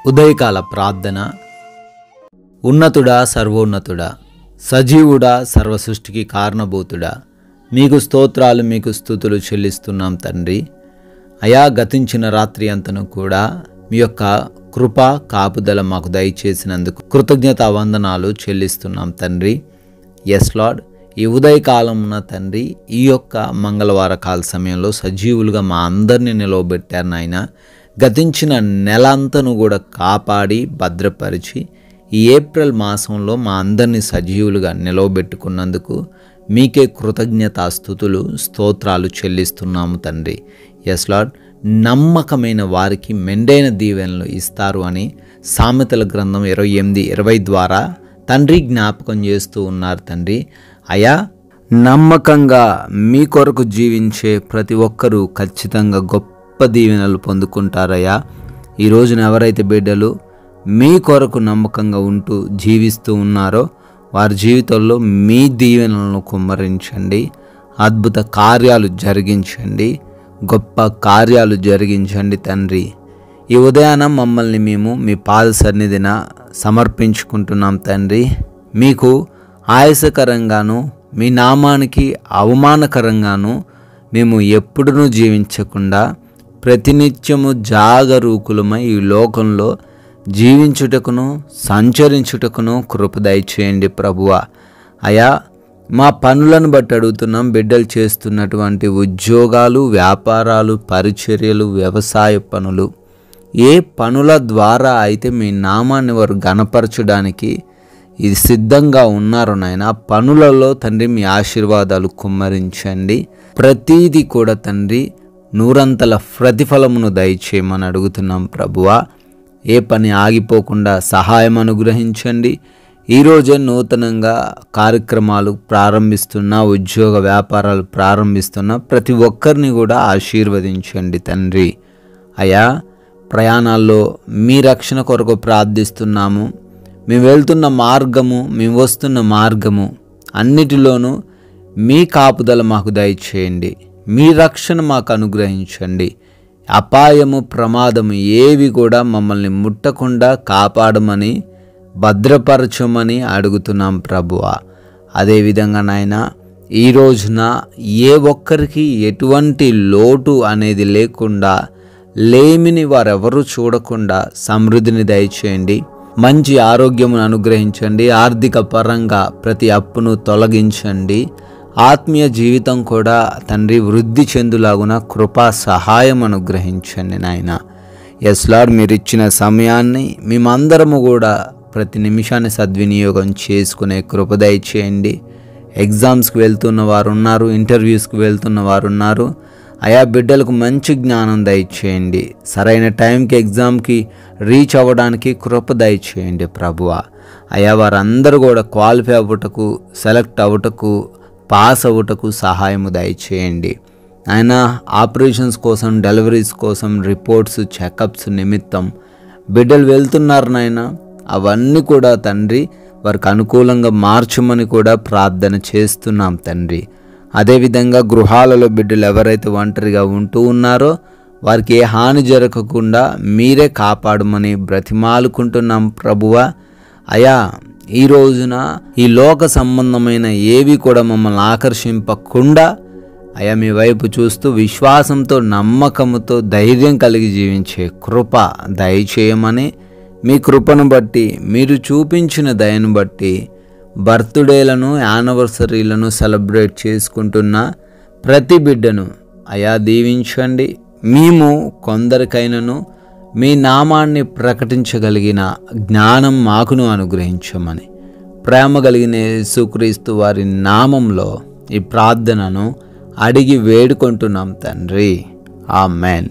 ఉదయకాల ప్రార్థన. ఉన్నతుడా, సర్వోన్నతుడా, సజీవుడా, సర్వసృష్టికి కారణభూతుడా, మీకు స్తోత్రాలు, మీకు స్తుతులు చెల్లిస్తున్నాం తండ్రి. అయా, గతించిన రాత్రి అంతను కూడా మీ యొక్క కృప కాపుదల మాకు దయచేసినందుకు కృతజ్ఞతా వందనాలు చెల్లిస్తున్నాం తండ్రి. ఎస్ లార్డ్, ఈ ఉదయకాలమున తండ్రి, ఈ యొక్క మంగళవార కాల సమయంలో సజీవులుగా మా అందరినీ నిలవబెట్టారు నాయన. గతించిన నెల అంతను కూడా కాపాడి భద్రపరిచి ఈ ఏప్రిల్ మాసంలో మా అందరినీ సజీవులుగా నిలవబెట్టుకున్నందుకు మీకే కృతజ్ఞతాస్తుతులు స్తోత్రాలు చెల్లిస్తున్నాము తండ్రి. ఎస్ లార్డ్, నమ్మకమైన వారికి మెండైన దీవెనలు ఇస్తారు అని సామెతల గ్రంథం 28:20 ద్వారా తండ్రి జ్ఞాపకం చేస్తూ ఉన్నారు తండ్రి. అయా, నమ్మకంగా మీ కొరకు జీవించే ప్రతి ఒక్కరూ ఖచ్చితంగా గొప్ప దీవెనలు పొందుకుంటారయ్యా. ఈ రోజున ఎవరైతే బిడ్డలు మీ కొరకు నమ్మకంగా ఉంటూ జీవిస్తూ ఉన్నారో వారి జీవితంలో మీ దీవెనలను కుమ్మరించండి, అద్భుత కార్యాలు జరిగించండి, గొప్ప కార్యాలు జరిగించండి తండ్రి. ఈ ఉదయాన మమ్మల్ని మేము మీ పాద సన్నిధిన సమర్పించుకుంటున్నాం తండ్రి. మీకు ఆయాసకరంగాను మీ నామానికి అవమానకరంగాను మేము ఎప్పుడూ జీవించకుండా ప్రతినిత్యము జాగరూకులమై ఈ లోకంలో జీవించుటకును సంచరించుటకును కృప దయచేయండి ప్రభువా. అయా, మా పనులను బట్టి అడుగుతున్నాం. బిడ్డలు చేస్తున్నటువంటి ఉద్యోగాలు, వ్యాపారాలు, పరిచర్యలు, వ్యవసాయ పనులు, ఏ పనుల ద్వారా అయితే మీ నామాన్ని వారు గణపరచడానికి ఇది సిద్ధంగా ఉన్నారు నాయన, ఆ పనులలో తండ్రి మీ ఆశీర్వాదాలు కుమ్మరించండి. ప్రతీది కూడా తండ్రి నూరంతల ప్రతిఫలమును దయచేయమని అడుగుతున్నాం ప్రభువా. ఏ పని ఆగిపోకుండా సహాయం అనుగ్రహించండి. ఈరోజే నూతనంగా కార్యక్రమాలు ప్రారంభిస్తున్న, ఉద్యోగ వ్యాపారాలు ప్రారంభిస్తున్న ప్రతి ఒక్కరిని కూడా ఆశీర్వదించండి తండ్రి. అయా, ప్రయాణాల్లో మీ రక్షణ కొరకు ప్రార్థిస్తున్నాము. మేము వెళ్తున్న మార్గము, మేము వస్తున్న మార్గము అన్నిటిలోనూ మీ కాపుదల మాకు దయచేయండి. మీ రక్షణ మాకు అనుగ్రహించండి. అపాయము, ప్రమాదము ఏవి కూడా మమ్మల్ని ముట్టకుండా కాపాడమని, భద్రపరచమని అడుగుతున్నాం ప్రభువా. అదేవిధంగా నాయన, ఈ రోజున ఏ ఒక్కరికి ఎటువంటి లోటు అనేది లేకుండా, లేమిని వారెవరూ చూడకుండా సమృద్ధిని దయచేయండి. మంచి ఆరోగ్యమును అనుగ్రహించండి. ఆర్థిక పరంగా ప్రతి అప్పును తొలగించండి. ఆత్మీయ జీవితం కూడా తండ్రి వృద్ధి చెందులాగున కృపా సహాయం అనుగ్రహించండి నాయన. ఎస్ లార్డ్, మీరు ఇచ్చిన సమయాన్ని మేమందరము కూడా ప్రతి నిమిషాన్ని సద్వినియోగం చేసుకునే కృప దయచేయండి. ఎగ్జామ్స్కి వెళ్తున్న వారు ఉన్నారు, ఇంటర్వ్యూస్కి వెళ్తున్న వారు ఉన్నారు. అయా, బిడ్డలకు మంచి జ్ఞానం దయచేయండి. సరైన టైంకి ఎగ్జామ్కి రీచ్ అవ్వడానికి కృప దయచేయండి ప్రభువా. అయా, వారందరూ కూడా క్వాలిఫై అవ్వటకు, సెలెక్ట్ అవ్వటకు, పాస్ అవ్వటకు సహాయము దయచేయండి. ఆయన ఆపరేషన్స్ కోసం, డెలివరీస్ కోసం, రిపోర్ట్స్, చెకప్స్ నిమిత్తం బిడ్డలు వెళ్తున్నారు నాయన. అవన్నీ కూడా తండ్రి వారికి అనుకూలంగా మార్చమని కూడా ప్రార్థన చేస్తున్నాం తండ్రి. అదేవిధంగా గృహాలలో బిడ్డలు ఎవరైతే ఒంటరిగా ఉంటూ ఉన్నారో వారికి ఏ హాని జరగకుండా మీరే కాపాడమని బ్రతిమాలుకుంటున్నాం ప్రభువా. అయా, ఈ రోజున ఈ లోక సంబంధమైన ఏవి కూడా మమ్మల్ని ఆకర్షింపకుండా అయా మీ వైపు చూస్తూ విశ్వాసంతో, నమ్మకంతో, ధైర్యం కలిగి జీవించే కృప దయచేయమని, మీ కృపను బట్టి, మీరు చూపించిన దయను బట్టి బర్త్డేలను, యానివర్సరీలను సెలబ్రేట్ చేసుకుంటున్న ప్రతి బిడ్డను అయా దీవించండి. మేము కొందరికైనను మీ నామాన్ని ప్రకటించగలిగిన జ్ఞానం మాకును అనుగ్రహించమని ప్రేమ కలిగిన యేసుక్రీస్తు వారి నామంలో ఈ ప్రార్థనను అడిగి వేడుకుంటున్నాం తండ్రి. ఆమెన్.